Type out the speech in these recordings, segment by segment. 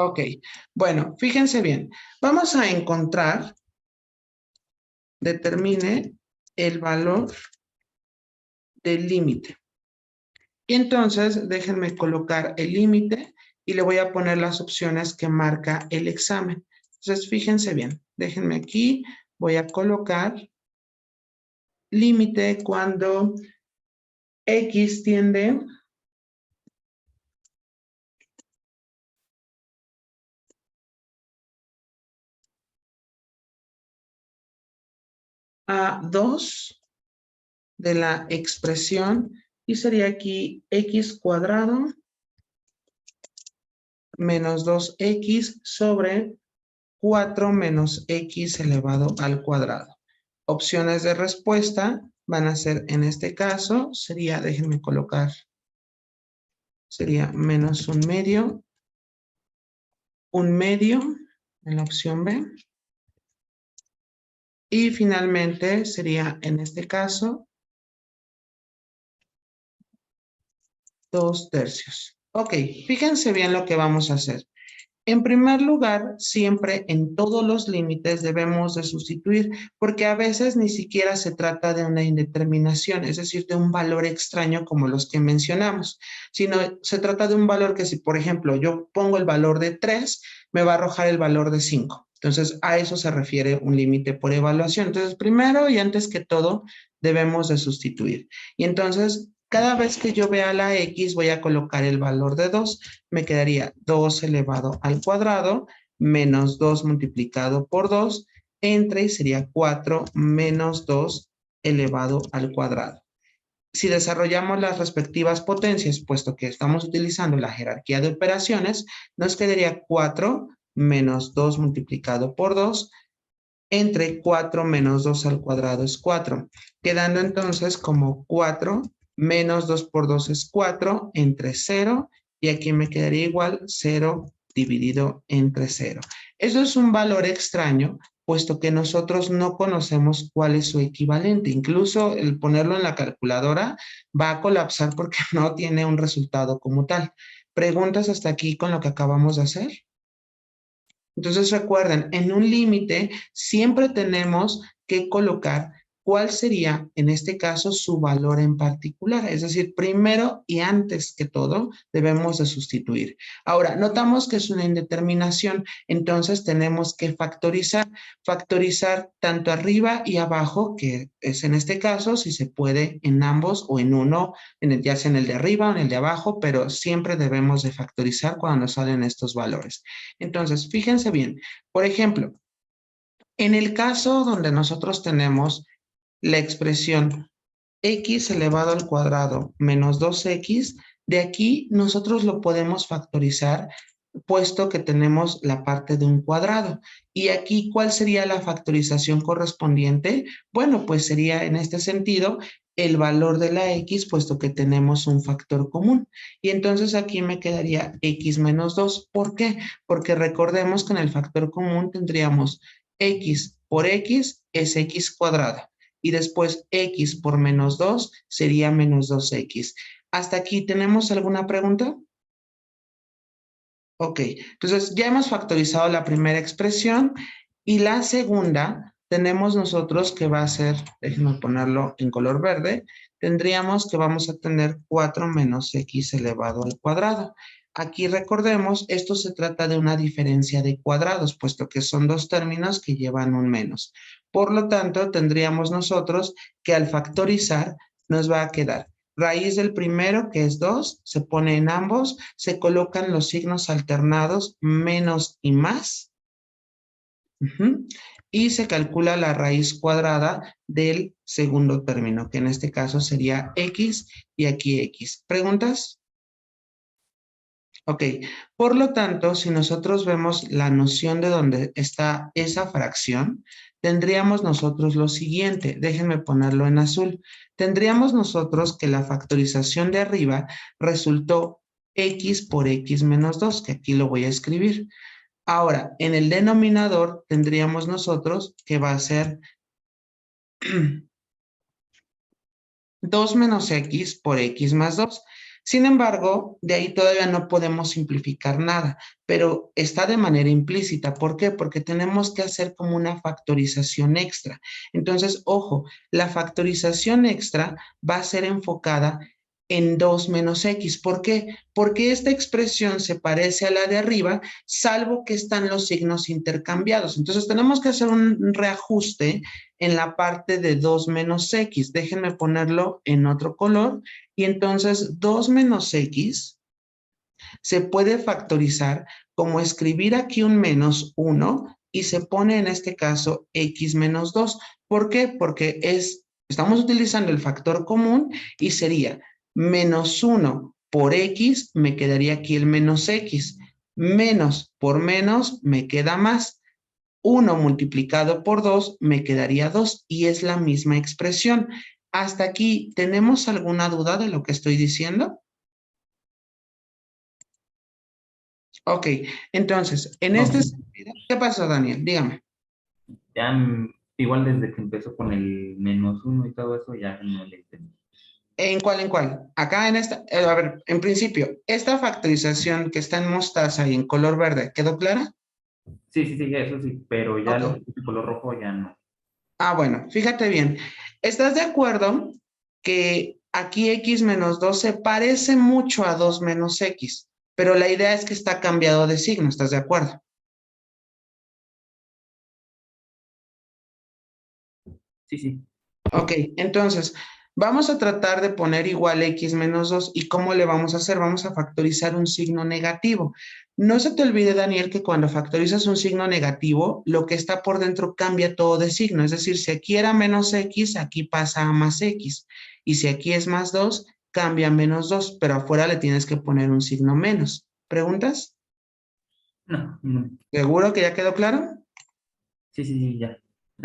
Ok, bueno, fíjense bien. Vamos a encontrar, determine el valor del límite. Y entonces déjenme colocar el límite y le voy a poner las opciones que marca el examen. Entonces fíjense bien, déjenme aquí, voy a colocar límite cuando X tiende a 2 de la expresión y sería aquí X cuadrado menos 2X sobre 4 menos X elevado al cuadrado. Opciones de respuesta van a ser, en este caso, sería, déjenme colocar, sería menos un medio en la opción B. Y finalmente sería, en este caso, 2/3. Ok, fíjense bien lo que vamos a hacer. En primer lugar, siempre en todos los límites debemos de sustituir, porque a veces ni siquiera se trata de una indeterminación, es decir, de un valor extraño como los que mencionamos, sino se trata de un valor que si, por ejemplo, yo pongo el valor de 3, me va a arrojar el valor de 5. Entonces, a eso se refiere un límite por evaluación. Entonces, primero y antes que todo, debemos de sustituir. Y entonces, cada vez que yo vea la X, voy a colocar el valor de 2. Me quedaría 2 elevado al cuadrado menos 2 multiplicado por 2 entre y sería 4 menos 2 elevado al cuadrado. Si desarrollamos las respectivas potencias, puesto que estamos utilizando la jerarquía de operaciones, nos quedaría 4 menos 2 multiplicado por 2 entre 4 menos 2 al cuadrado es 4, quedando entonces como 4 menos 2 por 2 es 4 entre 0 y aquí me quedaría igual 0 dividido entre 0. Eso es un valor extraño, puesto que nosotros no conocemos cuál es su equivalente. Incluso el ponerlo en la calculadora va a colapsar porque no tiene un resultado como tal. ¿Preguntas hasta aquí con lo que acabamos de hacer? Entonces recuerden, en un límite siempre tenemos que colocar cuál sería, en este caso, su valor en particular. Es decir, primero y antes que todo, debemos de sustituir. Ahora, notamos que es una indeterminación, entonces tenemos que factorizar. Factorizar tanto arriba y abajo, que es en este caso, si se puede, en ambos o en uno, ya sea en el de arriba o en el de abajo, pero siempre debemos de factorizar cuando nos salen estos valores. Entonces, fíjense bien, por ejemplo, en el caso donde nosotros tenemos la expresión x elevado al cuadrado menos 2x, de aquí nosotros lo podemos factorizar puesto que tenemos la parte de un cuadrado. Y aquí, ¿cuál sería la factorización correspondiente? Bueno, pues sería en este sentido el valor de la x, puesto que tenemos un factor común. Y entonces aquí me quedaría x menos 2. ¿Por qué? Porque recordemos que en el factor común tendríamos x por x es x cuadrado. Y después x por menos 2 sería menos 2x. ¿Hasta aquí tenemos alguna pregunta? Ok, entonces ya hemos factorizado la primera expresión y la segunda tenemos nosotros que va a ser, déjenme ponerlo en color verde, tendríamos que vamos a tener 4 menos x elevado al cuadrado. Aquí recordemos, esto se trata de una diferencia de cuadrados, puesto que son dos términos que llevan un menos. Por lo tanto, tendríamos nosotros que al factorizar nos va a quedar raíz del primero, que es 2, se pone en ambos, se colocan los signos alternados menos y más, y se calcula la raíz cuadrada del segundo término, que en este caso sería x y aquí x. ¿Preguntas? Ok, por lo tanto, si nosotros vemos la noción de dónde está esa fracción, tendríamos nosotros lo siguiente, déjenme ponerlo en azul, tendríamos nosotros que la factorización de arriba resultó x por x menos 2, que aquí lo voy a escribir. Ahora, en el denominador tendríamos nosotros que va a ser 2 menos x por x más 2. Sin embargo, de ahí todavía no podemos simplificar nada, pero está de manera implícita. ¿Por qué? Porque tenemos que hacer como una factorización extra. Entonces, ojo, la factorización extra va a ser enfocada en 2 menos x. ¿Por qué? Porque esta expresión se parece a la de arriba, salvo que están los signos intercambiados. Entonces, tenemos que hacer un reajuste en la parte de 2 menos x. Déjenme ponerlo en otro color. Y entonces 2 menos x se puede factorizar como escribir aquí un menos 1 y se pone en este caso x menos 2. ¿Por qué? Porque estamos utilizando el factor común y sería menos 1 por x, me quedaría aquí el menos x. Menos por menos me queda más. 1 multiplicado por 2 me quedaría 2 y es la misma expresión. ¿Hasta aquí tenemos alguna duda de lo que estoy diciendo? Ok, entonces, en No, este sí. sentido, ¿qué pasó, Daniel? Dígame. Ya igual desde que empezó con el -1 y todo eso, ya no le entendí. ¿En cuál, en cuál? Acá en esta, a ver, en principio, esta factorización que está en mostaza y en color verde, ¿quedó clara? Sí, sí, sí, eso sí, pero ya lo que Ok. es de color rojo ya no. Ah, bueno, fíjate bien. ¿Estás de acuerdo que aquí x menos 2 se parece mucho a 2 menos x? Pero la idea es que está cambiado de signo, ¿estás de acuerdo? Sí, sí. Ok, entonces vamos a tratar de poner igual x menos 2. ¿Y cómo le vamos a hacer? Vamos a factorizar un signo negativo. No se te olvide, Daniel, que cuando factorizas un signo negativo, lo que está por dentro cambia todo de signo. Es decir, si aquí era menos x, aquí pasa a más x. Y si aquí es más 2, cambia a menos 2, pero afuera le tienes que poner un signo menos. ¿Preguntas? No, no. ¿Seguro que ya quedó claro? Sí, sí, sí, ya.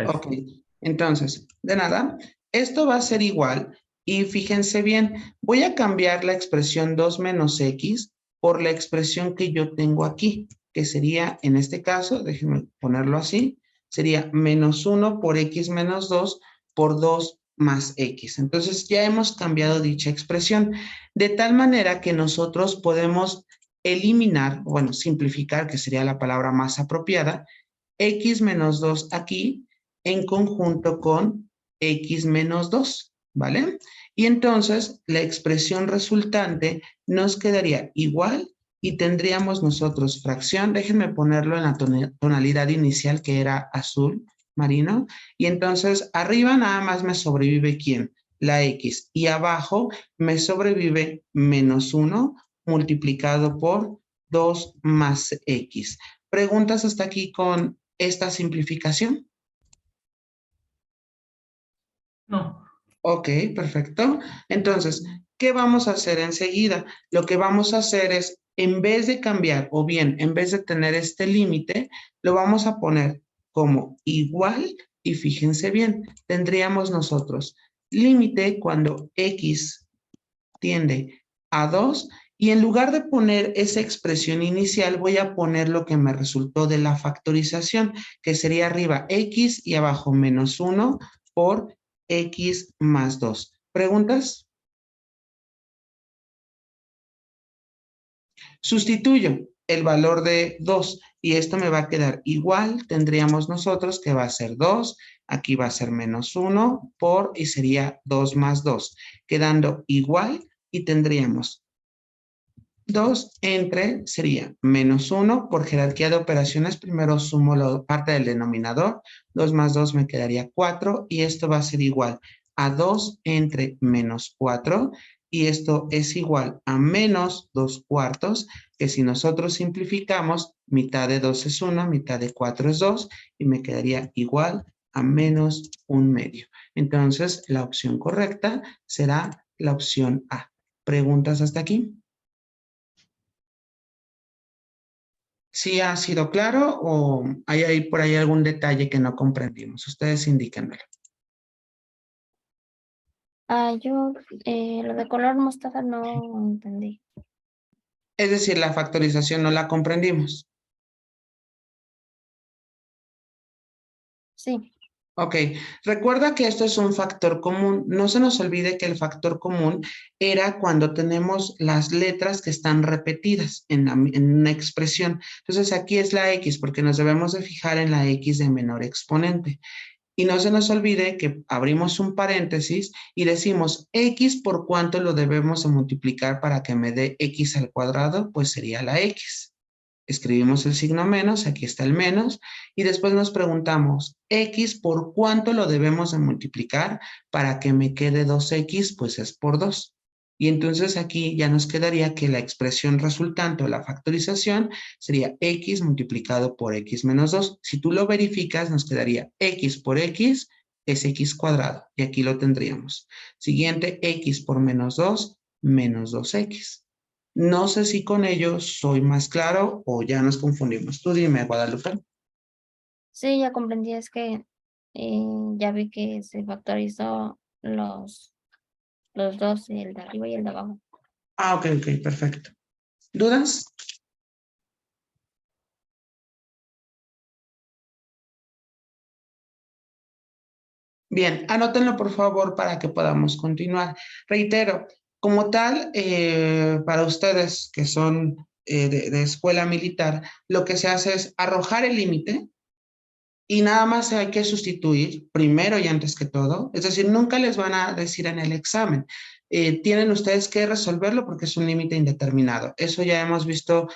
Ok, Gracias. entonces, de nada, esto va a ser igual y fíjense bien, voy a cambiar la expresión 2 menos x por la expresión que yo tengo aquí, que sería, en este caso, déjenme ponerlo así, sería menos 1 por x menos 2 por 2 más x. Entonces ya hemos cambiado dicha expresión, de tal manera que nosotros podemos eliminar, bueno, simplificar, que sería la palabra más apropiada, x menos 2 aquí en conjunto con x menos 2, ¿vale? Y entonces la expresión resultante nos quedaría igual y tendríamos nosotros fracción, déjenme ponerlo en la tonalidad inicial que era azul marino, y entonces arriba nada más me sobrevive ¿quién? La x, y abajo me sobrevive menos 1 multiplicado por 2 más x. ¿Preguntas hasta aquí con esta simplificación? No. Ok, perfecto. Entonces, ¿qué vamos a hacer enseguida? Lo que vamos a hacer es, en vez de cambiar, o bien, en vez de tener este límite, lo vamos a poner como igual, y fíjense bien, tendríamos nosotros límite cuando x tiende a 2 y en lugar de poner esa expresión inicial, voy a poner lo que me resultó de la factorización, que sería arriba x y abajo menos 1 por x más 2. ¿Preguntas? Sustituyo el valor de 2 y esto me va a quedar igual. Tendríamos nosotros que va a ser 2, aquí va a ser menos 1 por y sería 2 más 2, quedando igual y tendríamos 2 entre sería menos 1 por jerarquía de operaciones. Primero sumo la parte del denominador. 2 más 2 me quedaría 4 y esto va a ser igual a 2 entre menos 4 y esto es igual a menos 2 cuartos, que si nosotros simplificamos, mitad de 2 es 1, mitad de 4 es 2 y me quedaría igual a menos 1/2. Entonces, la opción correcta será la opción A. ¿Preguntas hasta aquí? ¿Sí ha sido claro o hay ahí por ahí algún detalle que no comprendimos? Ustedes indíquenmelo. Yo lo de color mostaza no entendí. Es decir, la factorización no la comprendimos. Sí, Ok, recuerda que esto es un factor común. No se nos olvide que el factor común era cuando tenemos las letras que están repetidas en una expresión. Entonces aquí es la X porque nos debemos de fijar en la X de menor exponente. Y no se nos olvide que abrimos un paréntesis y decimos X por cuánto lo debemos de multiplicar para que me dé X al cuadrado, pues sería la X. Escribimos el signo menos, aquí está el menos, y después nos preguntamos, X, ¿por cuánto lo debemos de multiplicar para que me quede 2X? Pues es por 2. Y entonces aquí ya nos quedaría que la expresión resultante o la factorización sería X multiplicado por X menos 2. Si tú lo verificas, nos quedaría X por X es X cuadrado, y aquí lo tendríamos. Siguiente, X por menos 2X. No sé si con ello soy más claro o ya nos confundimos. Tú dime, Guadalupe. Sí, ya comprendí, es que ya vi que se factorizó los dos, el de arriba y el de abajo. Ah, ok, ok, perfecto. ¿Dudas? Bien, anótenlo por favor para que podamos continuar. Reitero, como tal, para ustedes que son de escuela militar, lo que se hace es arrojar el límite y nada más hay que sustituir primero y antes que todo. Es decir, nunca les van a decir en el examen. Tienen ustedes que resolverlo porque es un límite indeterminado. Eso ya hemos visto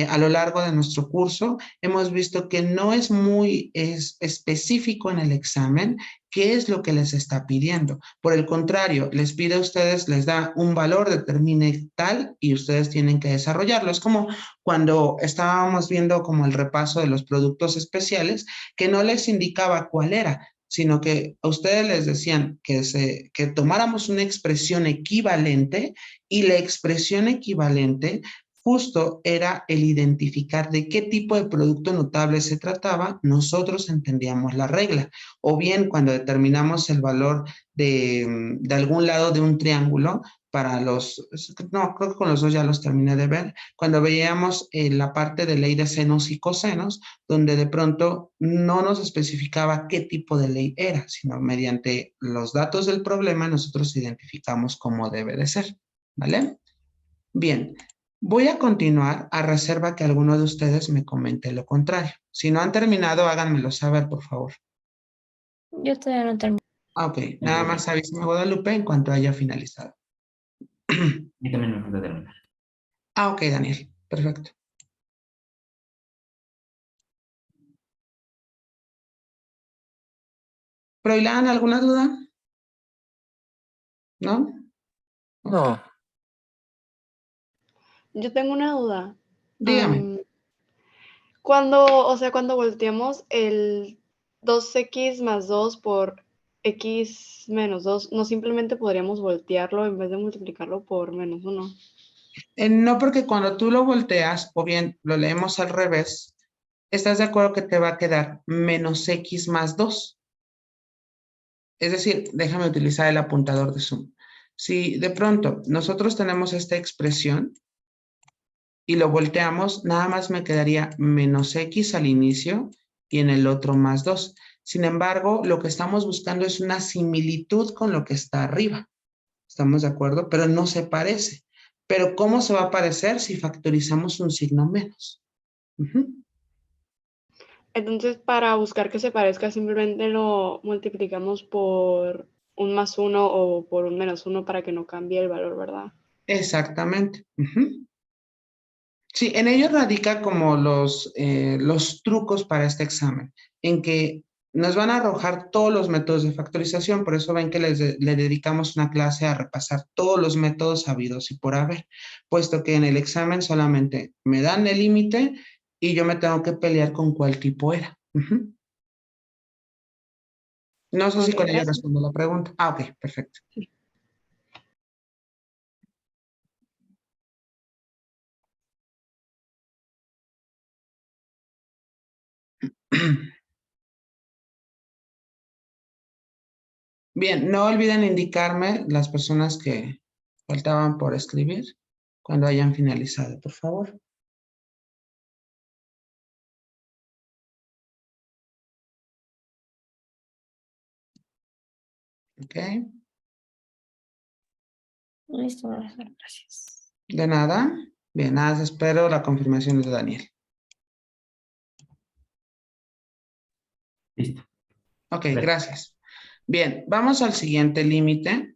a lo largo de nuestro curso. Hemos visto que no es muy específico en el examen qué es lo que les está pidiendo. Por el contrario, les pide a ustedes, les da un valor, determine tal y ustedes tienen que desarrollarlo. Es como cuando estábamos viendo como el repaso de los productos especiales, que no les indicaba cuál era, sino que a ustedes les decían que tomáramos una expresión equivalente y la expresión equivalente justo era el identificar de qué tipo de producto notable se trataba, nosotros entendíamos la regla. O bien cuando determinamos el valor de algún lado de un triángulo, para los, no, creo que con los dos ya los terminé de ver, cuando veíamos la parte de ley de senos y cosenos, donde de pronto no nos especificaba qué tipo de ley era, sino mediante los datos del problema nosotros identificamos cómo debe de ser, ¿vale? Bien, voy a continuar a reserva que alguno de ustedes me comente lo contrario. Si no han terminado, háganmelo saber, por favor. Yo todavía no terminé. Ah, ok, Yo nada también. más avísame, Guadalupe, en cuanto haya finalizado. Y también me falta terminar. Ah, ok, Daniel, perfecto. ¿Proilán, alguna duda? ¿No? Ok. No, Yo tengo una duda. Dígame. Cuando volteamos el 2x más 2 por x menos 2, no simplemente podríamos voltearlo en vez de multiplicarlo por menos 1. No, porque cuando tú lo volteas, o bien lo leemos al revés, ¿estás de acuerdo que te va a quedar menos x más 2? Es decir, déjame utilizar el apuntador de Zoom. Si de pronto nosotros tenemos esta expresión y lo volteamos, nada más me quedaría menos x al inicio y en el otro más 2. Sin embargo, lo que estamos buscando es una similitud con lo que está arriba. ¿Estamos de acuerdo? Pero no se parece. Pero ¿cómo se va a parecer si factorizamos un signo menos? Entonces, para buscar que se parezca, simplemente lo multiplicamos por un más 1 o por un menos 1 para que no cambie el valor, ¿verdad? Exactamente. Sí, en ello radica como los trucos para este examen, en que nos van a arrojar todos los métodos de factorización, por eso ven que le dedicamos una clase a repasar todos los métodos habidos y por haber, puesto que en el examen solamente me dan el límite y yo me tengo que pelear con cuál tipo era. No sé si Ok, con ello gracias. respondo la pregunta. Ah, ok, perfecto. Bien, no olviden indicarme las personas que faltaban por escribir cuando hayan finalizado, por favor. Ok. Listo, profesor, gracias. De nada. Bien, nada, más espero la confirmación de Daniel. Listo. Ok, Gracias. gracias. Bien, vamos al siguiente límite.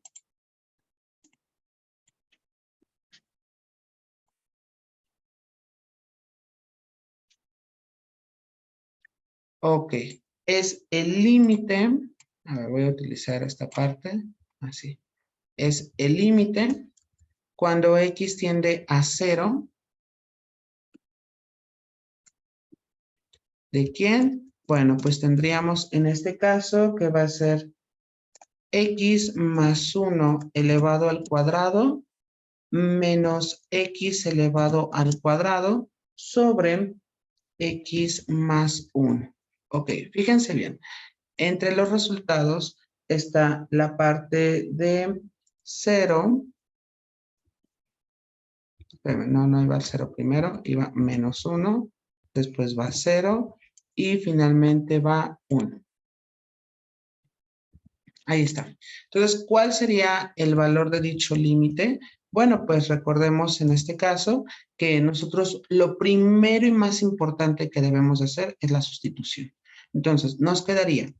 Ok, es el límite. A ver, voy a utilizar esta parte. Así. Es el límite cuando x tiende a 0. ¿De quién? Bueno, pues tendríamos en este caso que va a ser x más 1 elevado al cuadrado menos x elevado al cuadrado sobre x más 1. Ok, fíjense bien. Entre los resultados está la parte de 0. No iba al 0 primero, iba menos 1, después va 0 y finalmente va 1. Ahí está. Entonces, ¿cuál sería el valor de dicho límite? Bueno, pues recordemos en este caso que nosotros lo primero y más importante que debemos hacer es la sustitución. Entonces, nos quedaría,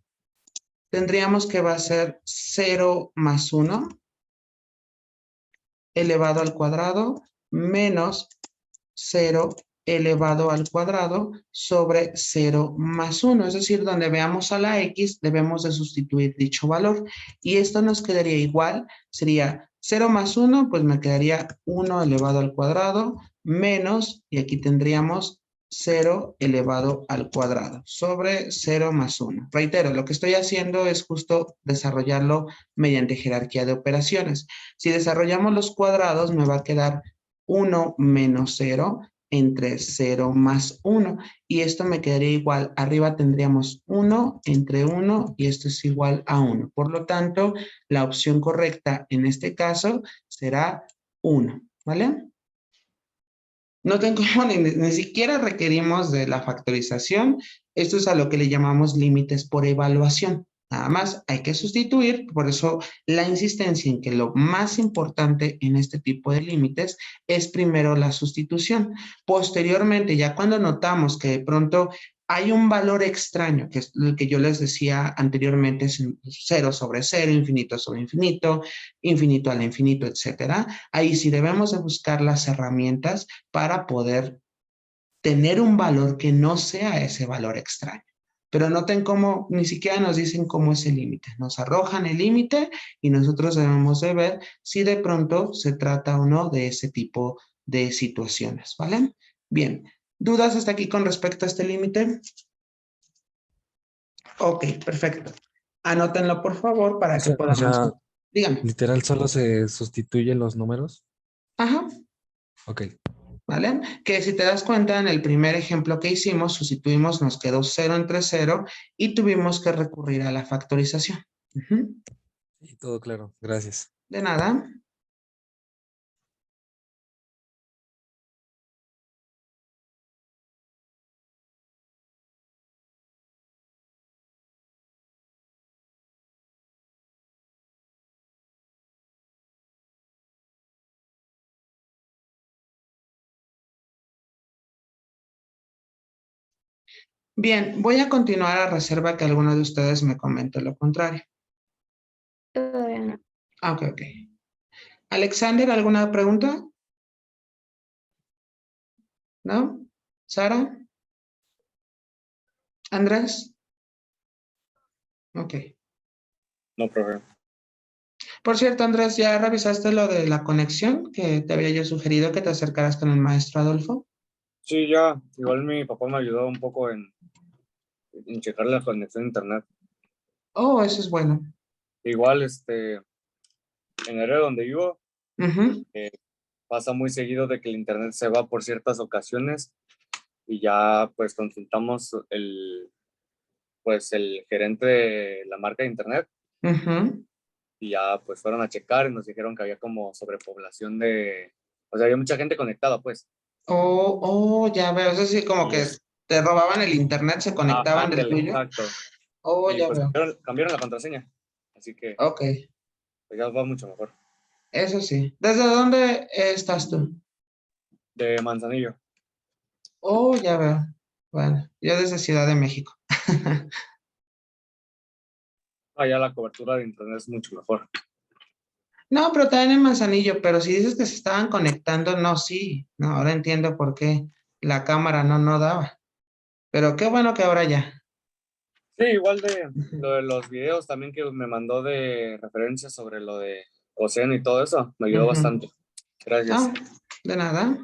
tendríamos que va a ser 0 más 1 elevado al cuadrado menos 0 elevado al cuadrado sobre 0 más 1. Es decir, donde veamos a la x, debemos de sustituir dicho valor. Y esto nos quedaría igual, sería 0 más 1, pues me quedaría 1 elevado al cuadrado, menos, y aquí tendríamos 0 elevado al cuadrado, sobre 0 más 1. Reitero, lo que estoy haciendo es justo desarrollarlo mediante jerarquía de operaciones. Si desarrollamos los cuadrados, me va a quedar 1 menos 0 entre 0 más 1. Y esto me quedaría igual. Arriba tendríamos 1 entre 1 y esto es igual a 1. Por lo tanto, la opción correcta en este caso será 1. ¿Vale? Noten cómo ni siquiera requerimos de la factorización. Esto es a lo que le llamamos límites por evaluación. Nada más hay que sustituir, por eso la insistencia en que lo más importante en este tipo de límites es primero la sustitución. Posteriormente, ya cuando notamos que de pronto hay un valor extraño, que es lo que yo les decía anteriormente, es 0 sobre 0, infinito sobre infinito, infinito al infinito, etcétera. Ahí sí debemos de buscar las herramientas para poder tener un valor que no sea ese valor extraño. Pero noten cómo ni siquiera nos dicen cómo es el límite. Nos arrojan el límite y nosotros debemos de ver si de pronto se trata o no de ese tipo de situaciones, ¿vale? Bien, ¿dudas hasta aquí con respecto a este límite? Ok, perfecto. Anótenlo por favor para que O podamos... sea, Dígame. literal solo se sustituyen los números. Ajá. Ok. ¿Vale? Que si te das cuenta, en el primer ejemplo que hicimos, sustituimos, nos quedó 0 entre 0 y tuvimos que recurrir a la factorización. Ujú. Y todo claro. Gracias. De nada. Bien, voy a continuar a reserva que alguno de ustedes me comente lo contrario. Todavía no. Ok, ok. Alexander, ¿alguna pregunta? ¿No? ¿Sara? ¿Andrés? Ok. No, profe. Por cierto, Andrés, ¿ya revisaste lo de la conexión que te había yo sugerido que te acercaras con el maestro Adolfo? Sí, ya. Igual mi papá me ayudó un poco en checar la conexión a internet. Oh, eso es bueno. Igual, en el área donde vivo, Ujú. pasa muy seguido de que el internet se va por ciertas ocasiones y ya pues consultamos el gerente de la marca de internet Ujú. y ya pues fueron a checar y nos dijeron que había como sobrepoblación o sea, había mucha gente conectada pues. Ya veo. Es decir, como Y que te robaban el internet, se conectaban del ándale, tuyo. exacto. Oh, Y ya pues veo. cambiaron la contraseña. Así que Ok, pues, ya va mucho mejor. eso sí. ¿Desde dónde estás tú? De Manzanillo. Oh, ya veo. Bueno, yo desde Ciudad de México. Allá la cobertura de internet es mucho mejor. No, pero también en Manzanillo, pero si dices que se estaban conectando, no, sí. No, ahora entiendo por qué la cámara no daba. Pero qué bueno que ahora ya. Sí, igual de lo de los videos también que me mandó de referencias sobre lo de Océano y todo eso, me ayudó Ujú. bastante. Gracias. Ah, de nada.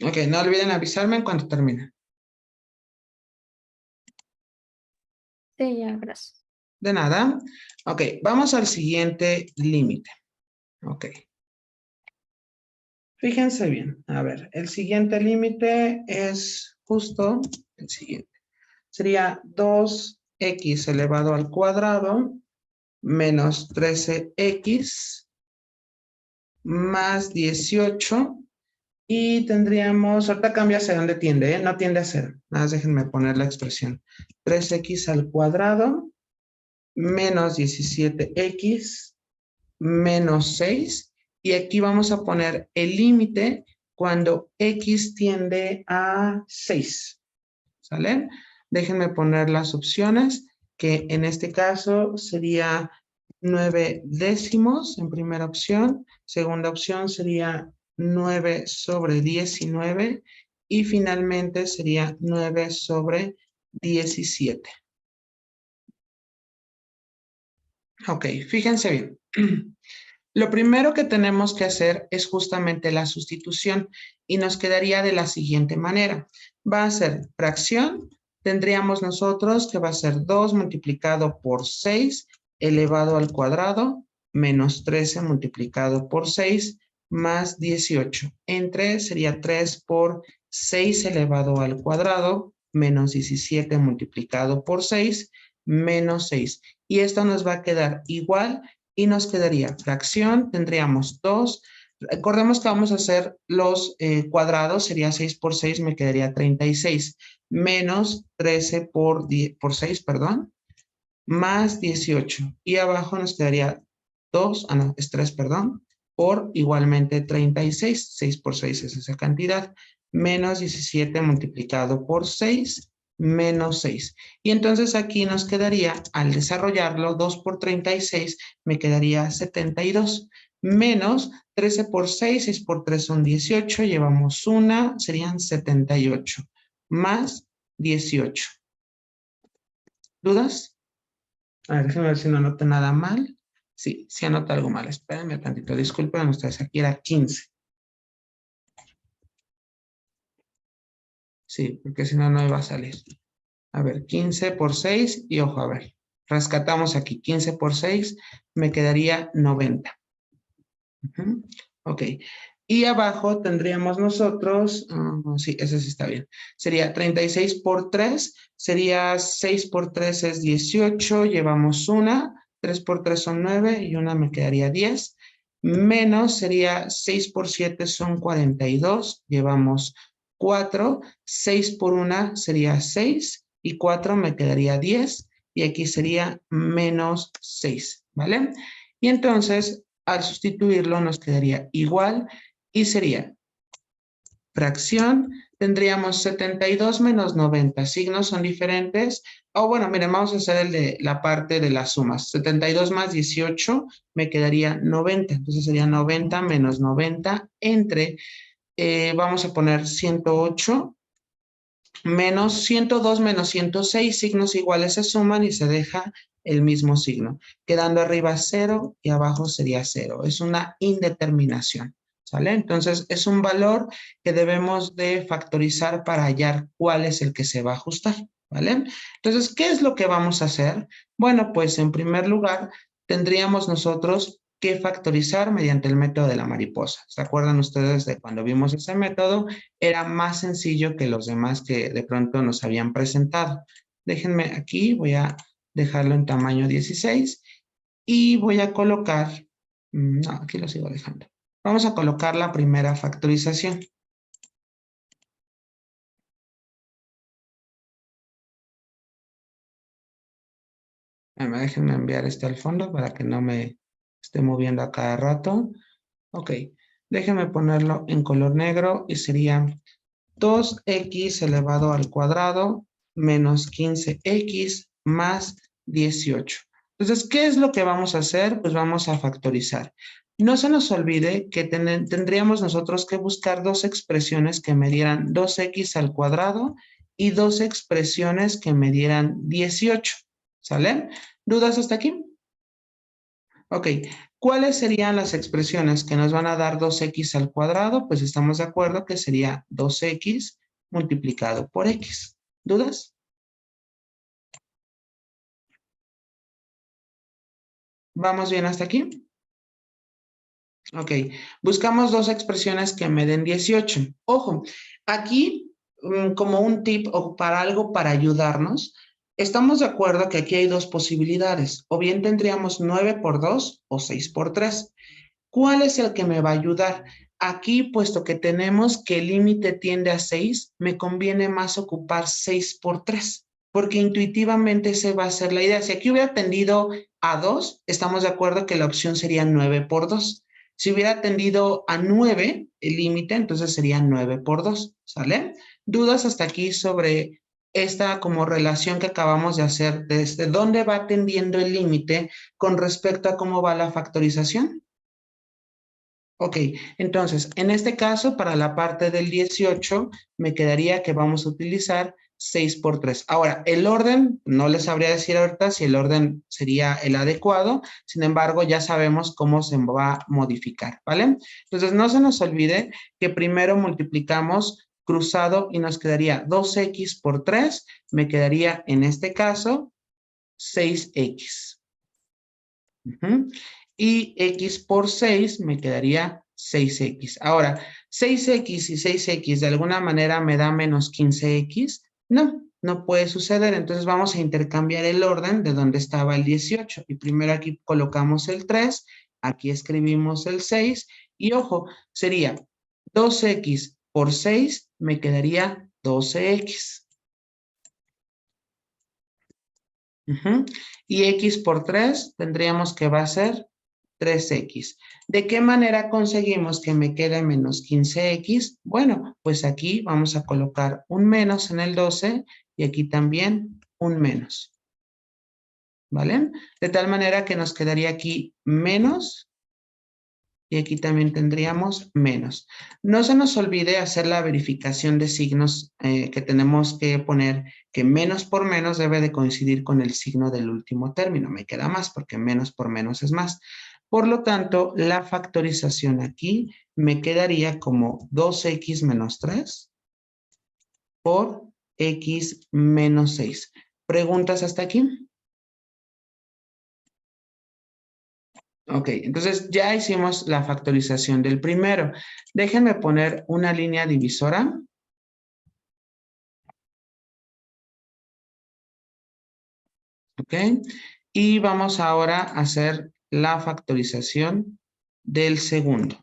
Ok, no olviden avisarme en cuanto termine. Sí, ya, gracias. De nada. Ok, vamos al siguiente límite. Ok. Fíjense bien. A ver, el siguiente límite es justo el siguiente. Sería 2x elevado al cuadrado menos 13x más 18. Y tendríamos, ahorita cambia hacia dónde tiende, ¿eh? No tiende a cero. Nada más déjenme poner la expresión. 3x al cuadrado menos 17x menos 6. Y aquí vamos a poner el límite cuando x tiende a 6. ¿Sale? Déjenme poner las opciones, que en este caso sería 9 décimos en primera opción. Segunda opción sería 9 sobre 19. Y finalmente sería 9 sobre 17. Ok, fíjense bien. Lo primero que tenemos que hacer es justamente la sustitución y nos quedaría de la siguiente manera. Va a ser fracción, tendríamos nosotros que va a ser 2 multiplicado por 6 elevado al cuadrado menos 13 multiplicado por 6 más 18. Entre sería 3 por 6 elevado al cuadrado menos 17 multiplicado por 6 menos 6. Y esto nos va a quedar igual y nos quedaría fracción, tendríamos 2. Recordemos que vamos a hacer los cuadrados, sería 6 por 6, me quedaría 36, menos 13 por 6, perdón, más 18. Y abajo nos quedaría 2, no, es 3, perdón, por igualmente 36, 6 por 6 es esa cantidad, menos 17 multiplicado por 6, menos 6. Y entonces aquí nos quedaría, al desarrollarlo, 2 por 36, me quedaría 72, menos 13 por 6, 6 por 3 son 18, llevamos una, serían 78, más 18. ¿Dudas? A ver, déjenme ver si no anoté nada mal. Sí, sí anoté algo mal. Espérenme tantito. Disculpen ustedes, aquí era 15. Sí, porque si no, no iba a salir. A ver, 15 por 6 y ojo, a ver. Rescatamos aquí 15 por 6, me quedaría 90. Ok. Y abajo tendríamos nosotros, sí, ese sí está bien. Sería 36 por 3, sería 6 por 3 es 18, llevamos una, 3 por 3 son 9 y una me quedaría 10. Menos sería 6 por 7 son 42, llevamos 4, 6 por 1 sería 6 y 4 me quedaría 10 y aquí sería menos 6, ¿vale? Y entonces, al sustituirlo nos quedaría igual y sería fracción, tendríamos 72 menos 90, signos son diferentes. O bueno, miren, vamos a hacer el de la parte de las sumas. 72 más 18 me quedaría 90, entonces sería 90 menos 90 entre, vamos a poner 108 menos 102 menos 106, signos iguales se suman y se deja el mismo signo, quedando arriba 0 y abajo sería 0. Es una indeterminación, ¿sale? Entonces, es un valor que debemos de factorizar para hallar cuál es el que se va a ajustar, ¿vale? Entonces, ¿qué es lo que vamos a hacer? Bueno, pues en primer lugar, tendríamos nosotros que factorizar mediante el método de la mariposa. ¿Se acuerdan ustedes de cuando vimos ese método? Era más sencillo que los demás que de pronto nos habían presentado. Déjenme aquí, voy a dejarlo en tamaño 16 y voy a colocar, no, aquí lo sigo dejando. Vamos a colocar la primera factorización. Déjenme enviar este al fondo para que no me esté moviendo a cada rato. Ok, déjenme ponerlo en color negro y sería 2x elevado al cuadrado menos 15x más 18. Entonces, ¿qué es lo que vamos a hacer? Pues vamos a factorizar. No se nos olvide que tendríamos nosotros que buscar dos expresiones que me dieran 2x al cuadrado y dos expresiones que me dieran 18. ¿Sale? ¿Dudas hasta aquí? Ok, ¿cuáles serían las expresiones que nos van a dar 2x al cuadrado? Pues estamos de acuerdo que sería 2x multiplicado por x. ¿Dudas? ¿Vamos bien hasta aquí? Ok, buscamos dos expresiones que me den 18. Ojo, aquí como un tip o para algo para ayudarnos, estamos de acuerdo que aquí hay dos posibilidades. O bien tendríamos 9 por 2 o 6 por 3. ¿Cuál es el que me va a ayudar? Aquí, puesto que tenemos que el límite tiende a 6, me conviene más ocupar 6 por 3, porque intuitivamente esa va a ser la idea. Si aquí hubiera tendido a 2, estamos de acuerdo que la opción sería 9 por 2. Si hubiera tendido a 9, el límite, entonces sería 9 por 2, ¿sale? ¿Dudas hasta aquí sobre esta como relación que acabamos de hacer desde dónde va tendiendo el límite con respecto a cómo va la factorización? Ok, entonces, en este caso, para la parte del 18, me quedaría que vamos a utilizar 6 por 3. Ahora, el orden, no les sabría decir ahorita si el orden sería el adecuado, sin embargo, ya sabemos cómo se va a modificar, ¿vale? Entonces, no se nos olvide que primero multiplicamos cruzado y nos quedaría 2x por 3, me quedaría, en este caso, 6x. Y x por 6 me quedaría 6x. Ahora, 6x y 6x de alguna manera me da menos 15x. No, no puede suceder. Entonces vamos a intercambiar el orden de donde estaba el 18. Y primero aquí colocamos el 3, aquí escribimos el 6. Y ojo, sería 2x por 6 me quedaría 12x. Y x por 3 tendríamos que va a ser 3x. ¿De qué manera conseguimos que me quede menos 15x? Bueno, pues aquí vamos a colocar un menos en el 12 y aquí también un menos. ¿Vale? De tal manera que nos quedaría aquí menos y aquí también tendríamos menos. No se nos olvide hacer la verificación de signos que tenemos que poner, que menos por menos debe de coincidir con el signo del último término. Me queda más porque menos por menos es más. Por lo tanto, la factorización aquí me quedaría como 2x menos 3 por x menos 6. ¿Preguntas hasta aquí? Ok, entonces ya hicimos la factorización del primero. Déjenme poner una línea divisora. Ok, y vamos ahora a hacer la factorización del segundo.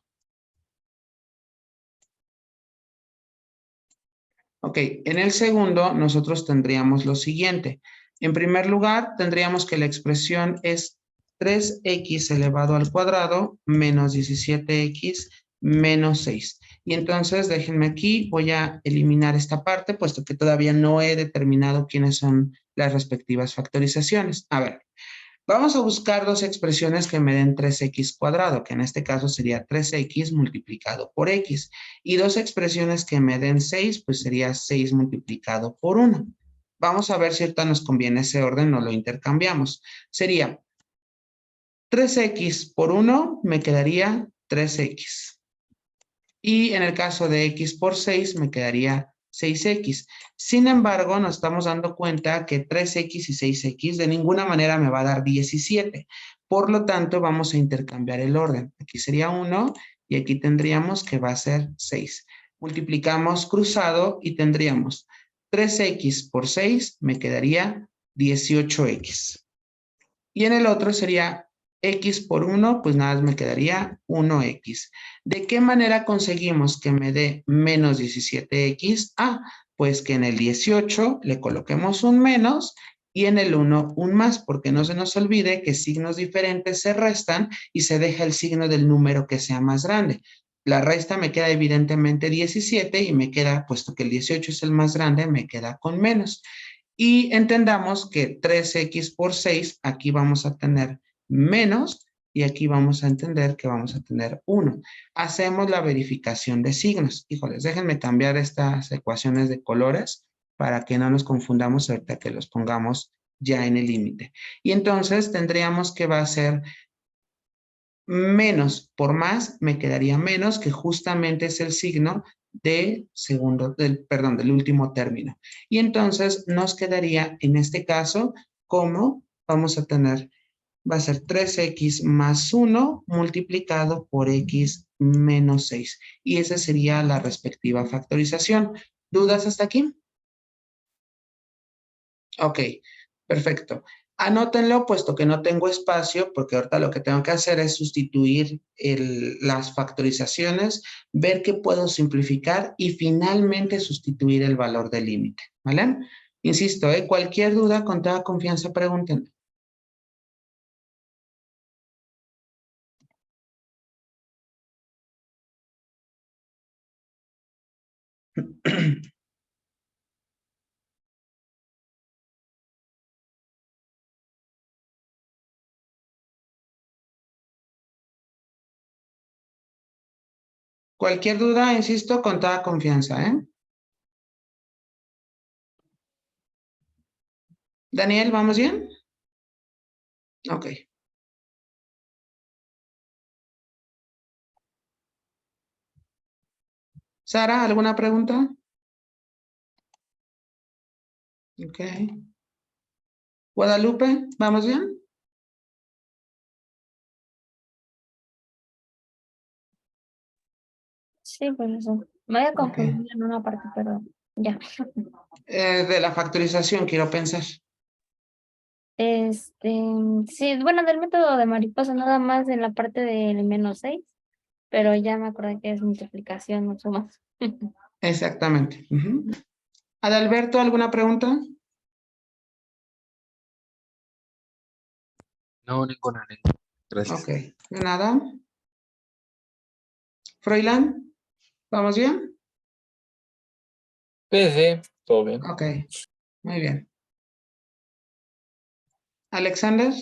Ok, en el segundo nosotros tendríamos lo siguiente. En primer lugar, tendríamos que la expresión es 3x elevado al cuadrado menos 17x menos 6. Y entonces déjenme aquí, voy a eliminar esta parte, puesto que todavía no he determinado quiénes son las respectivas factorizaciones. A ver, vamos a buscar dos expresiones que me den 3x cuadrado, que en este caso sería 3x multiplicado por x. Y dos expresiones que me den 6, pues sería 6 multiplicado por 1. Vamos a ver si ahorita nos conviene ese orden, no lo intercambiamos. Sería 3x por 1 me quedaría 3x. Y en el caso de x por 6 me quedaría 6x. Sin embargo, nos estamos dando cuenta que 3x y 6x de ninguna manera me va a dar 17. Por lo tanto, vamos a intercambiar el orden. Aquí sería 1 y aquí tendríamos que va a ser 6. Multiplicamos cruzado y tendríamos 3x por 6 me quedaría 18x. Y en el otro sería x por 1, pues nada más me quedaría 1x. ¿De qué manera conseguimos que me dé menos 17x? Ah, pues que en el 18 le coloquemos un menos y en el 1 un más, porque no se nos olvide que signos diferentes se restan y se deja el signo del número que sea más grande. La resta me queda evidentemente 17 y me queda, puesto que el 18 es el más grande, me queda con menos. Y entendamos que 3x por 6, aquí vamos a tener menos y aquí vamos a entender que vamos a tener 1. Hacemos la verificación de signos. Híjoles, déjenme cambiar estas ecuaciones de colores para que no nos confundamos ahorita que los pongamos ya en el límite. Y entonces tendríamos que va a ser menos por más, me quedaría menos, que justamente es el signo del del último término. Y entonces nos quedaría en este caso como vamos a tener, va a ser 3x más 1 multiplicado por x menos 6. Y esa sería la respectiva factorización. ¿Dudas hasta aquí? Ok, perfecto. Anótenlo, puesto que no tengo espacio, porque ahorita lo que tengo que hacer es sustituir las factorizaciones, ver qué puedo simplificar y finalmente sustituir el valor del límite, ¿vale? Insisto, cualquier duda, con toda confianza, pregúntenme. Cualquier duda, insisto, con toda confianza, ¿eh? Daniel, ¿vamos bien? Ok. Sara, ¿alguna pregunta? Ok. Guadalupe, ¿vamos bien? Sí, profesor. Me voy a Ok. confundir en una parte, pero ya. De la factorización, quiero pensar. Sí, bueno, del método de mariposa, nada más en la parte del menos 6, pero ya me acordé que es multiplicación, no sumas. Exactamente. Adalberto, ¿alguna pregunta? No, ninguna. Gracias. Ok, de nada. Froilán, ¿vamos bien? Sí, sí, todo bien. Ok, muy bien. Alexander.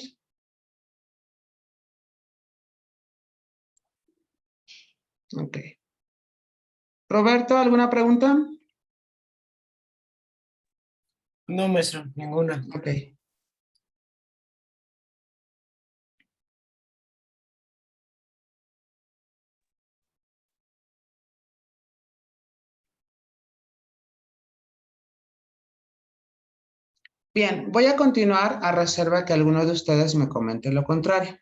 Ok. Roberto, ¿alguna pregunta? No, maestro, ninguna. Ok. Bien, voy a continuar a reserva que alguno de ustedes me comente lo contrario.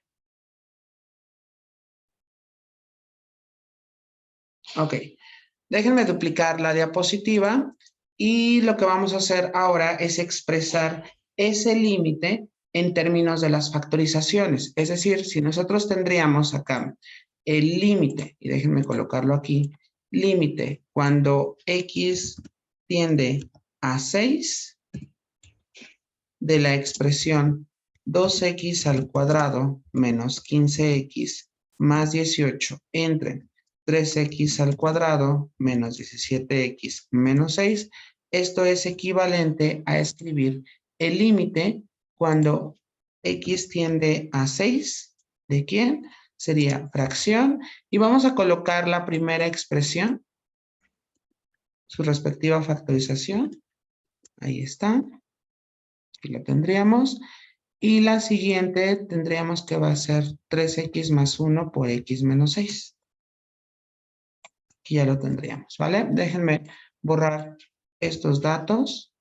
Ok, déjenme duplicar la diapositiva y lo que vamos a hacer ahora es expresar ese límite en términos de las factorizaciones. Es decir, si nosotros tendríamos acá el límite, y déjenme colocarlo aquí, límite cuando x tiende a 6 de la expresión 2x al cuadrado menos 15x más 18 entre 3x al cuadrado menos 17x menos 6. Esto es equivalente a escribir el límite cuando x tiende a 6. ¿De quién? Sería fracción. Y vamos a colocar la primera expresión, su respectiva factorización. Ahí está. Aquí la tendríamos. Y la siguiente tendríamos que va a ser 3x más 1 por x menos 6. Aquí ya lo tendríamos, ¿vale? Déjenme borrar estos datos.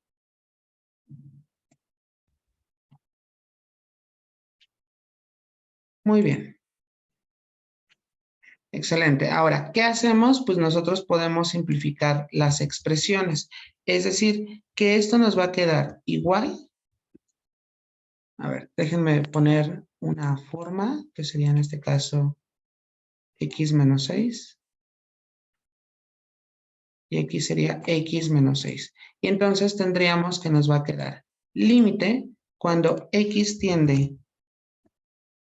Muy bien. Excelente. Ahora, ¿qué hacemos? Pues nosotros podemos simplificar las expresiones. Es decir, que esto nos va a quedar igual. A ver, déjenme poner una forma, que sería en este caso x menos 6. Y aquí sería x menos 6. Y entonces tendríamos que nos va a quedar límite cuando X tiende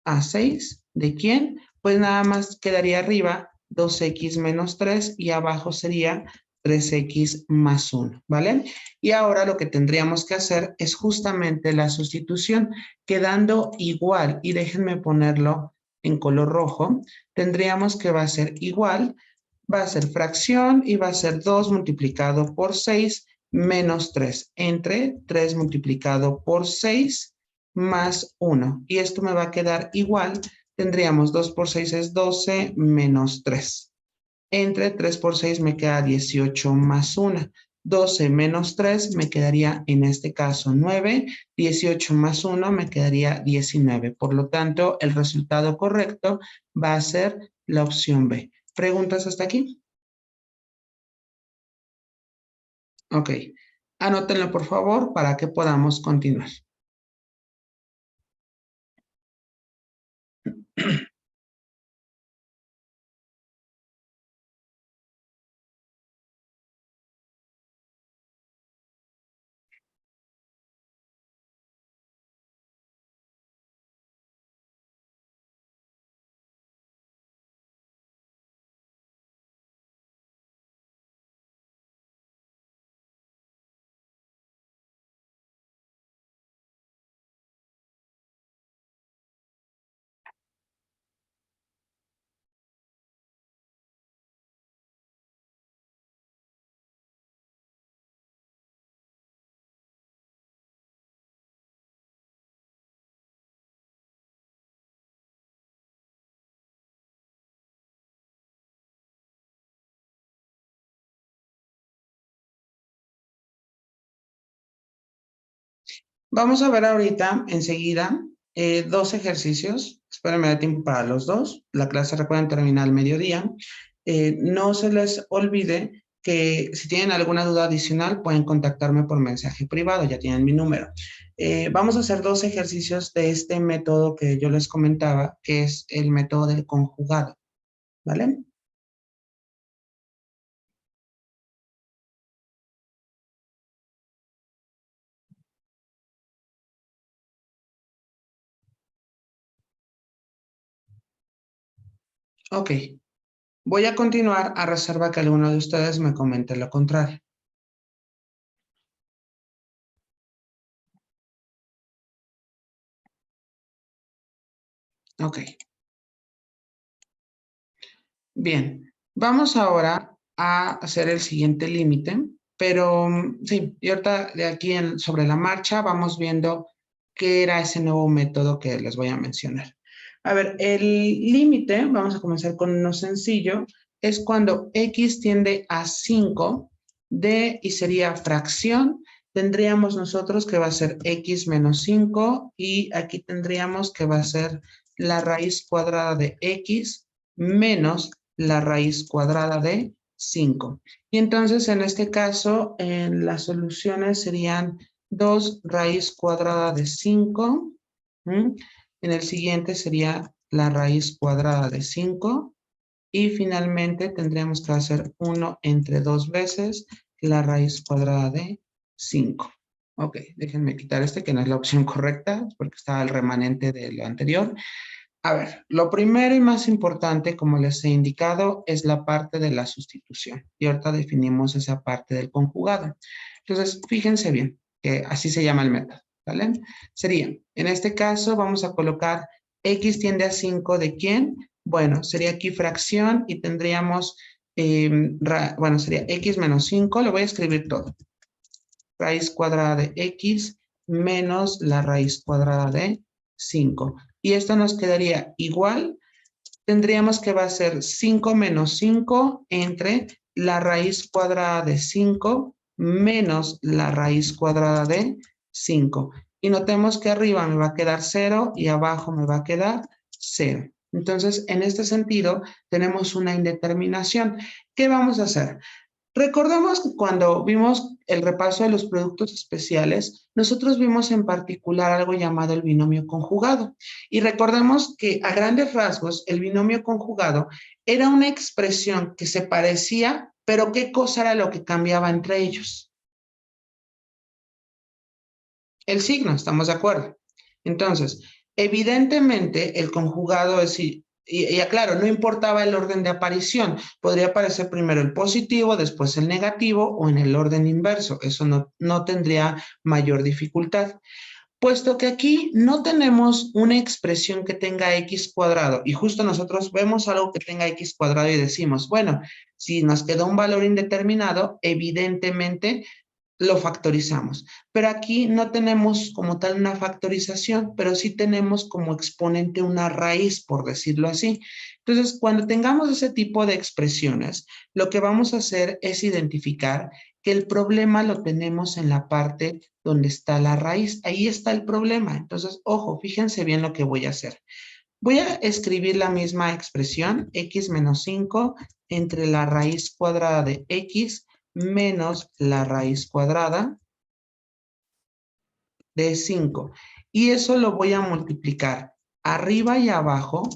a 6, ¿de quién? Pues nada más quedaría arriba 2X menos 3 y abajo sería 3X más 1, ¿vale? Y ahora lo que tendríamos que hacer es justamente la sustitución, quedando igual, y déjenme ponerlo en color rojo, tendríamos que va a ser igual, va a ser fracción y va a ser 2 multiplicado por 6 menos 3, entre 3 multiplicado por 6 más 1. Y esto me va a quedar igual, tendríamos 2 por 6 es 12 menos 3. Entre 3 por 6 me queda 18 más 1. 12 menos 3 me quedaría en este caso 9. 18 más 1 me quedaría 19. Por lo tanto, el resultado correcto va a ser la opción B. ¿Preguntas hasta aquí? Ok. Anótenlo por favor para que podamos continuar. Vamos a ver ahorita, enseguida, dos ejercicios. Espero me dé tiempo para los dos. La clase, recuerden, termina al mediodía. No se les olvide que si tienen alguna duda adicional, pueden contactarme por mensaje privado. Ya tienen mi número. Vamos a hacer dos ejercicios de este método que yo les comentaba, que es el método del conjugado. ¿Vale? Ok. Voy a continuar a reserva que alguno de ustedes me comente lo contrario. Ok. Bien, vamos ahora a hacer el siguiente límite, pero sí, y ahorita de aquí sobre la marcha vamos viendo qué era ese nuevo método que les voy a mencionar. A ver, el límite, vamos a comenzar con uno sencillo, es cuando X tiende a 5 y sería fracción, tendríamos nosotros que va a ser X menos 5 y aquí tendríamos que va a ser la raíz cuadrada de X menos la raíz cuadrada de 5. Y entonces en este caso, las soluciones serían 2 raíz cuadrada de 5. En el siguiente sería la raíz cuadrada de 5. Y finalmente tendríamos que hacer 1 entre 2 veces la raíz cuadrada de 5. Ok, déjenme quitar este que no es la opción correcta porque estaba el remanente de lo anterior. A ver, lo primero y más importante, como les he indicado, es la parte de la sustitución. Y ahorita definimos esa parte del conjugado. Entonces, fíjense bien, que así se llama el método, ¿vale? Sería, en este caso, vamos a colocar X tiende a 5 ¿de quién? Bueno, sería aquí fracción y tendríamos, bueno, sería X menos 5, lo voy a escribir todo. Raíz cuadrada de X menos la raíz cuadrada de 5. Y esto nos quedaría igual. Tendríamos que va a ser 5 menos 5 entre la raíz cuadrada de 5 menos la raíz cuadrada de 5. Y notemos que arriba me va a quedar 0 y abajo me va a quedar 0. Entonces, en este sentido, tenemos una indeterminación. ¿Qué vamos a hacer? Recordemos que cuando vimos el repaso de los productos especiales, nosotros vimos en particular algo llamado el binomio conjugado. Y recordemos que a grandes rasgos, el binomio conjugado era una expresión que se parecía, pero ¿qué cosa era lo que cambiaba entre ellos? el signo, ¿estamos de acuerdo? Entonces, evidentemente el conjugado es, y aclaro, no importaba el orden de aparición, podría aparecer primero el positivo, después el negativo o en el orden inverso, eso no tendría mayor dificultad. Puesto que aquí no tenemos una expresión que tenga x cuadrado y justo nosotros vemos algo que tenga x cuadrado y decimos, bueno, si nos queda un valor indeterminado, evidentemente lo factorizamos. Pero aquí no tenemos como tal una factorización, pero sí tenemos como exponente una raíz, por decirlo así. Entonces, cuando tengamos ese tipo de expresiones, lo que vamos a hacer es identificar que el problema lo tenemos en la parte donde está la raíz. Ahí está el problema. Entonces, ojo, fíjense bien lo que voy a hacer. Voy a escribir la misma expresión, x menos 5 entre la raíz cuadrada de x menos la raíz cuadrada de 5. Y eso lo voy a multiplicar arriba y abajo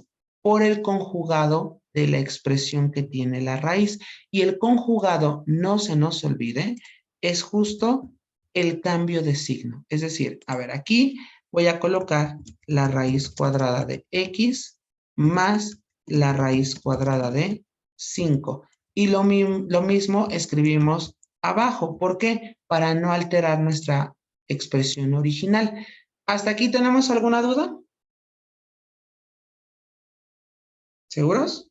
por el conjugado de la expresión que tiene la raíz. Y el conjugado, no se nos olvide, es justo el cambio de signo. Es decir, a ver, aquí voy a colocar la raíz cuadrada de x más la raíz cuadrada de 5. Y lo mismo escribimos abajo. ¿Por qué? Para no alterar nuestra expresión original. ¿Hasta aquí tenemos alguna duda? ¿Seguros?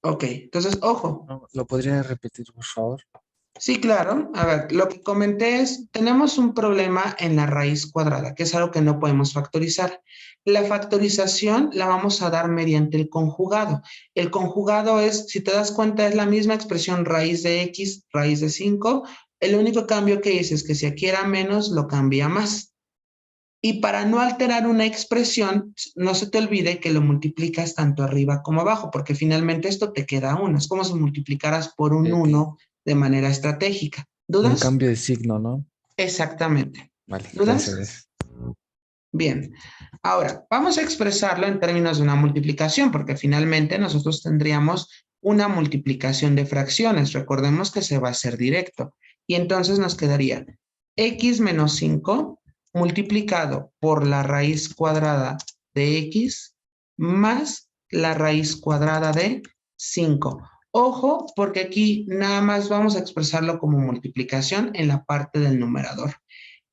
Ok, entonces, ojo. No, ¿lo podría repetir, por favor? Sí, claro. A ver, lo que comenté es, tenemos un problema en la raíz cuadrada, que es algo que no podemos factorizar. La factorización la vamos a dar mediante el conjugado. El conjugado es, si te das cuenta, es la misma expresión raíz de x, raíz de 5. El único cambio que hice es que si aquí era menos, lo cambia más. Y para no alterar una expresión, no se te olvide que lo multiplicas tanto arriba como abajo, porque finalmente esto te queda 1. Es como si multiplicaras por un Ok. 1 de manera estratégica. Un ¿Dudas? cambio de signo, ¿no? Exactamente. Vale, ¿Dudas? gracias. Bien. Ahora, vamos a expresarlo en términos de una multiplicación, porque finalmente nosotros tendríamos una multiplicación de fracciones. Recordemos que se va a hacer directo. Y entonces nos quedaría x menos 5 multiplicado por la raíz cuadrada de x más la raíz cuadrada de 5. Ojo, porque aquí nada más vamos a expresarlo como multiplicación en la parte del numerador.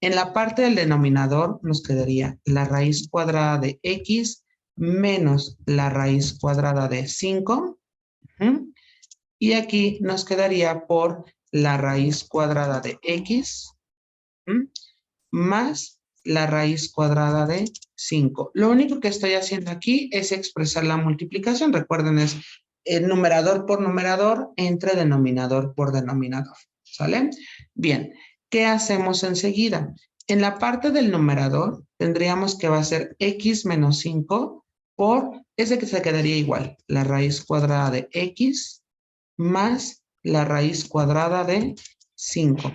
En la parte del denominador nos quedaría la raíz cuadrada de x menos la raíz cuadrada de 5. Y aquí nos quedaría por la raíz cuadrada de x más la raíz cuadrada de 5. Lo único que estoy haciendo aquí es expresar la multiplicación. Recuerden, es numerador por numerador entre denominador por denominador. ¿Sale? Bien, ¿qué hacemos enseguida? En la parte del numerador tendríamos que va a ser x menos 5 por ese que se quedaría igual, la raíz cuadrada de x más la raíz cuadrada de 5.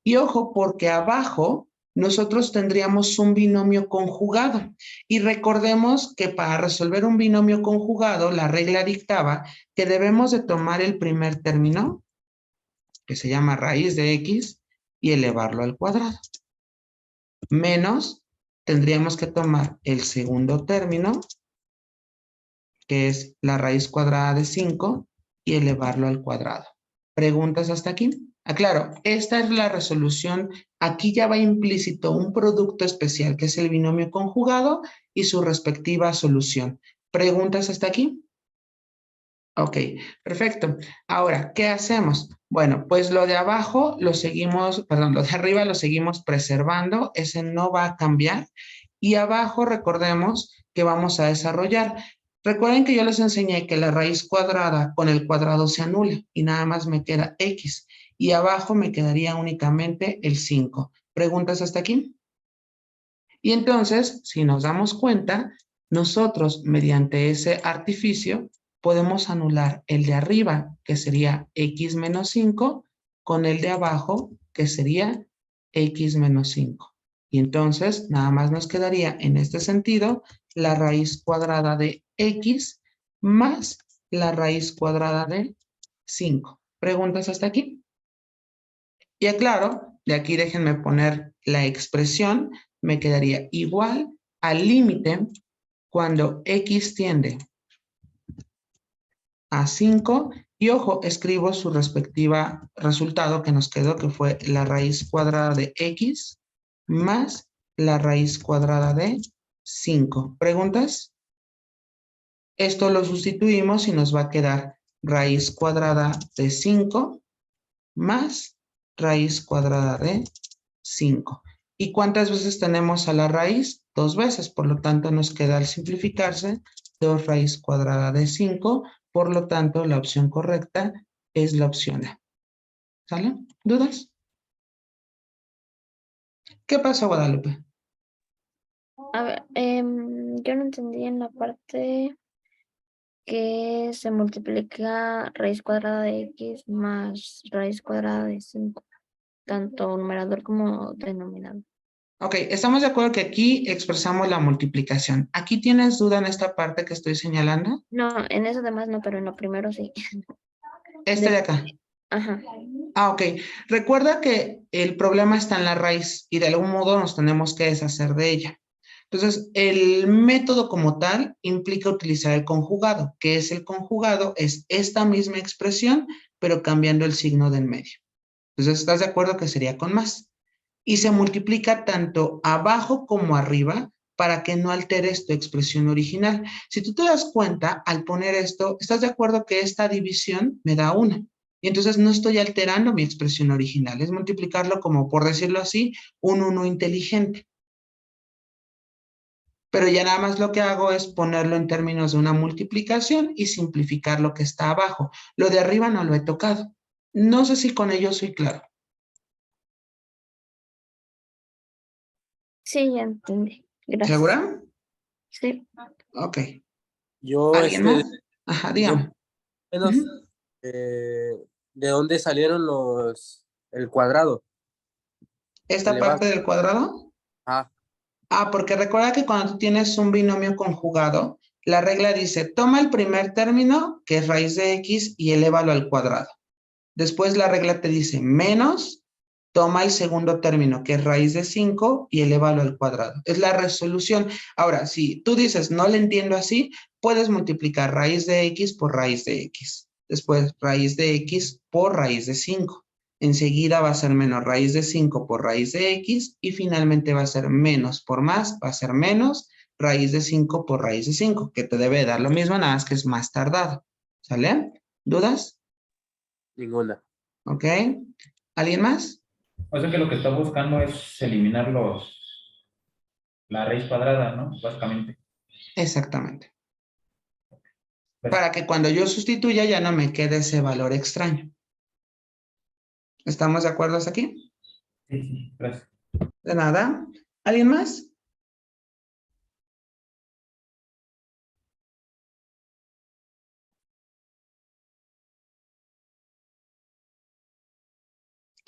Y ojo, porque abajo nosotros tendríamos un binomio conjugado. Y recordemos que para resolver un binomio conjugado, la regla dictaba que debemos de tomar el primer término, que se llama raíz de x, y elevarlo al cuadrado. Menos, tendríamos que tomar el segundo término, que es la raíz cuadrada de 5, y elevarlo al cuadrado. ¿Preguntas hasta aquí? Aclaro, esta es la resolución. Aquí ya va implícito un producto especial, que es el binomio conjugado y su respectiva solución. ¿Preguntas hasta aquí? Ok, perfecto. Ahora, ¿qué hacemos? Bueno, pues lo de abajo lo seguimos, perdón, lo de arriba lo seguimos preservando, ese no va a cambiar. Y abajo recordemos que vamos a desarrollar. Recuerden que yo les enseñé que la raíz cuadrada con el cuadrado se anula y nada más me queda x. Y abajo me quedaría únicamente el 5. ¿Preguntas hasta aquí? Y entonces, si nos damos cuenta, nosotros mediante ese artificio podemos anular el de arriba, que sería x menos 5, con el de abajo, que sería x menos 5. Y entonces, nada más nos quedaría en este sentido la raíz cuadrada de x más la raíz cuadrada de 5. ¿Preguntas hasta aquí? Y aclaro De aquí déjenme poner la expresión, me quedaría igual al límite cuando x tiende a 5, y ojo, escribo su respectiva resultado que nos quedó, que fue la raíz cuadrada de x más la raíz cuadrada de 5. ¿Preguntas? Esto lo sustituimos y nos va a quedar raíz cuadrada de 5 más raíz cuadrada de 5. ¿Y cuántas veces tenemos a la raíz? 2 veces, por lo tanto nos queda al simplificarse 2 raíz cuadrada de 5, por lo tanto la opción correcta es la opción A. ¿Sale? ¿Dudas? ¿Qué pasó, Guadalupe? A ver, yo no entendí en la parte que se multiplica raíz cuadrada de x más raíz cuadrada de 5, tanto numerador como denominador. Ok, estamos de acuerdo que aquí expresamos la multiplicación. ¿Aquí tienes duda en esta parte que estoy señalando? No, en eso demás no, pero en lo primero sí. Este de acá. Ajá. Ah, ok. Recuerda que el problema está en la raíz y de algún modo nos tenemos que deshacer de ella. Entonces, el método como tal implica utilizar el conjugado. ¿Qué es el conjugado? Es esta misma expresión, pero cambiando el signo del medio. Entonces, ¿estás de acuerdo que sería con más? Y se multiplica tanto abajo como arriba para que no alteres tu expresión original. Si tú te das cuenta, al poner esto, ¿estás de acuerdo que esta división me da 1? Y entonces no estoy alterando mi expresión original. Es multiplicarlo como, por decirlo así, un 1 inteligente. Pero ya nada más lo que hago es ponerlo en términos de una multiplicación y simplificar lo que está abajo. Lo de arriba no lo he tocado. No sé si con ello soy claro. Sí, ya entendí. Gracias. ¿Segura? Sí. Ok. Yo, ¿Alguien más? Ajá, dígame. menos, Ujú. ¿de dónde salieron el cuadrado? ¿Esta Elevado. parte del cuadrado? Ah, Porque recuerda que cuando tú tienes un binomio conjugado, la regla dice, toma el primer término, que es raíz de x, y elévalo al cuadrado. Después la regla te dice, menos, toma el segundo término, que es raíz de 5, y elévalo al cuadrado. Es la resolución. Ahora, si tú dices, no le entiendo así, puedes multiplicar raíz de x por raíz de x. Después, raíz de x por raíz de 5. Enseguida va a ser menos raíz de 5 por raíz de x, y finalmente va a ser menos por más, va a ser menos raíz de 5 por raíz de 5, que te debe dar lo mismo, nada más que es más tardado. ¿Sale? ¿Dudas? ninguna. ¿Ok? ¿Alguien más? O sea que lo que está buscando es eliminar la raíz cuadrada, ¿no? Básicamente. Exactamente. Para que cuando yo sustituya ya no me quede ese valor extraño. ¿Estamos de acuerdo hasta aquí? Sí, sí, gracias. De nada. ¿Alguien más?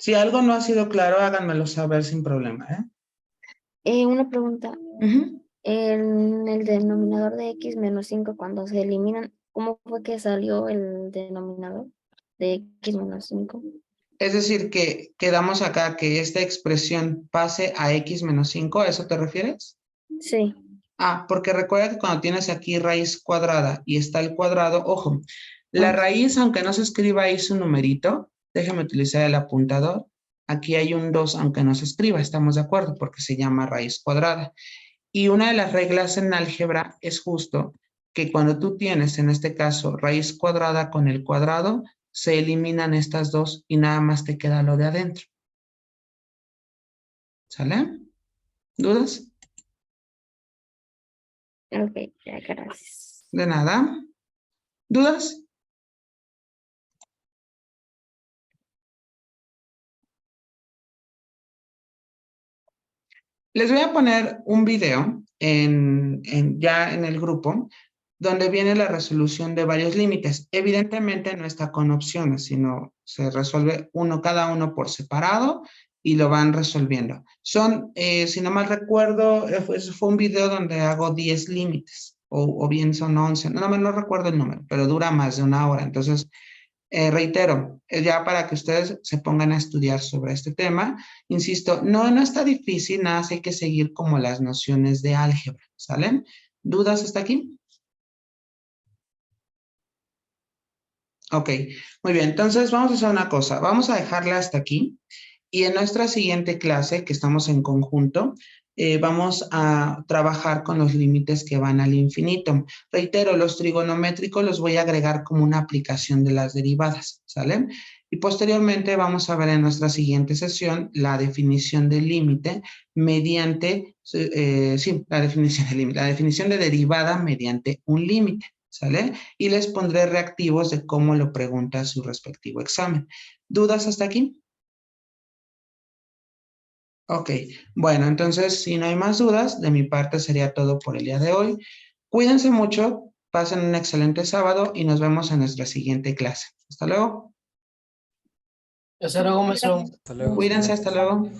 Si algo no ha sido claro, háganmelo saber sin problema, Una pregunta. Ujú. En el denominador de x menos 5, cuando se eliminan, ¿cómo fue que salió el denominador de x menos 5? Es decir, que quedamos acá que esta expresión pase a x menos 5, ¿a eso te refieres? Sí. Porque recuerda que cuando tienes aquí raíz cuadrada y está el cuadrado, ojo, la raíz, aunque no se escriba ahí su numerito, déjame utilizar el apuntador, aquí hay un 2, aunque no se escriba, estamos de acuerdo, porque se llama raíz cuadrada. Y una de las reglas en álgebra es justo que cuando tú tienes, en este caso, raíz cuadrada con el cuadrado, se eliminan estas dos y nada más te queda lo de adentro. ¿Sale? ¿Dudas? Ok, ya, gracias. De nada. ¿Dudas? Les voy a poner un video ya en el grupo donde viene la resolución de varios límites. Evidentemente no está con opciones, sino se resuelve cada uno por separado y lo van resolviendo. Son, si no mal recuerdo, fue un video donde hago 10 límites o bien son 11, no recuerdo el número, pero dura más de 1 hora. Entonces, Reitero, ya para que ustedes se pongan a estudiar sobre este tema, insisto, no está difícil, nada más hay que seguir como las nociones de álgebra, ¿salen? ¿Dudas hasta aquí? Ok, muy bien, entonces vamos a hacer una cosa, vamos a dejarla hasta aquí y en nuestra siguiente clase, que estamos en conjunto, vamos a trabajar con los límites que van al infinito. Reitero, los trigonométricos los voy a agregar como una aplicación de las derivadas, ¿sale? Y posteriormente vamos a ver en nuestra siguiente sesión la definición del límite mediante, la definición del límite, la definición de derivada mediante un límite, ¿sale? Y les pondré reactivos de cómo lo pregunta su respectivo examen. ¿Dudas hasta aquí? Ok, bueno, entonces si no hay más dudas, de mi parte sería todo por el día de hoy. Cuídense mucho, pasen un excelente sábado y nos vemos en nuestra siguiente clase. Hasta luego. Hasta luego, maestro. Hasta luego. Cuídense, hasta luego.